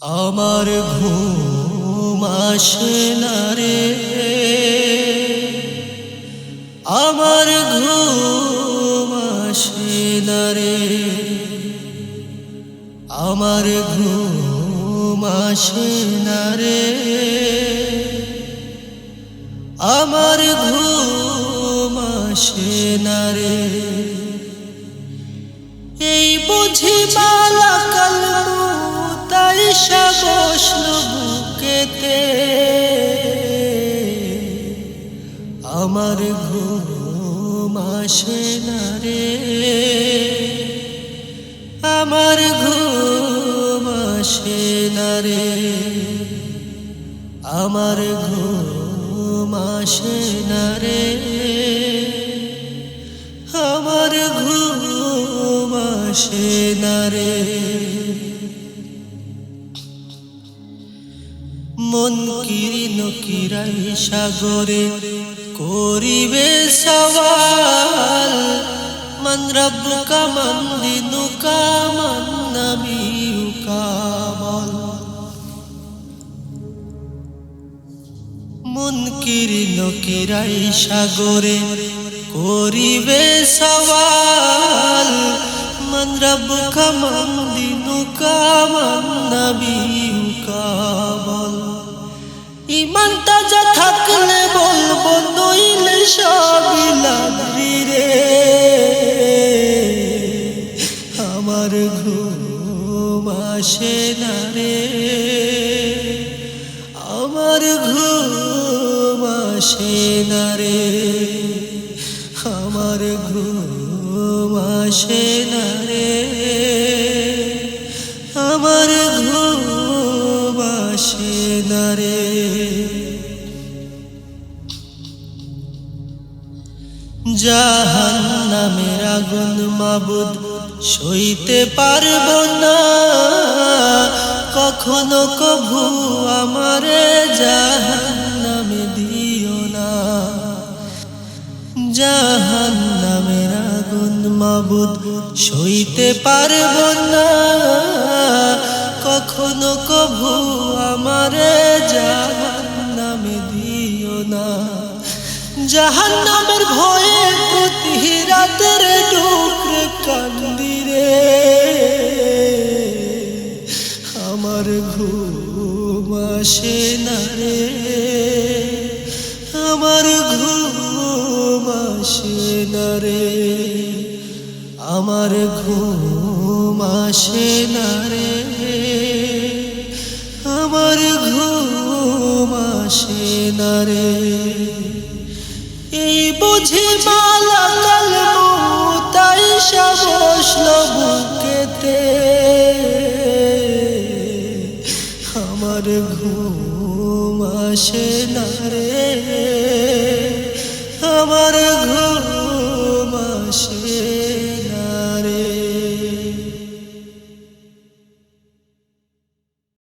আমার ঘুম আসে না রে, আমার ঘুম আসে না রে, আমার ঘুম আসে না রে, আমার ঘুম আসে না রে। এই বুঝি বালা কালু তাই বসল বুকেতে, আমার ঘুম আসে না রে, আমার ঘুম আসে না রে, আমার ঘুম আসে না রে, আমার ঘুম আসে না রে। মন কিরিন কিরাই সাগরে করিবে সওয়াল, মান রব্বুকা মান দিনুকা মান নবিয়ুকা বল। মন কিরিন কিরাই সাগরে করিবে সওয়াল, মান রব্বুকা মান দিনুকা মান নবিয়ুকা বল। ইমান তাজা থাকলে বলবো, নইলে সবই লাগবি রে। আমার ঘুম আসে না রে, আমার ঘুম আসে না রে, আমার ঘুম আসে না রে, আমার ঘুম আসে না রে। জাহান্নামের আগুন মাবুদ সইতে পারবো না, কখনো কভু আমারে জাহান্নামে দিও না। জাহান্নামের আগুন মাবুদ সইতে পারবো না, কখনো কভু আমারে জাহান্নামে দিও না। জাহান্নামের ভয়ে প্রতি রাতের ডুকরে কান্দি রে, আমার ঘুম আসে না রে, আমার ঘুম আসে না রে, আমার ঘুম আসে না রে, আমার ঘুম আসে না রে। এই বুঝি বালা কালু তাই বসল বুকেতে, আমার ঘুম আসে না রে,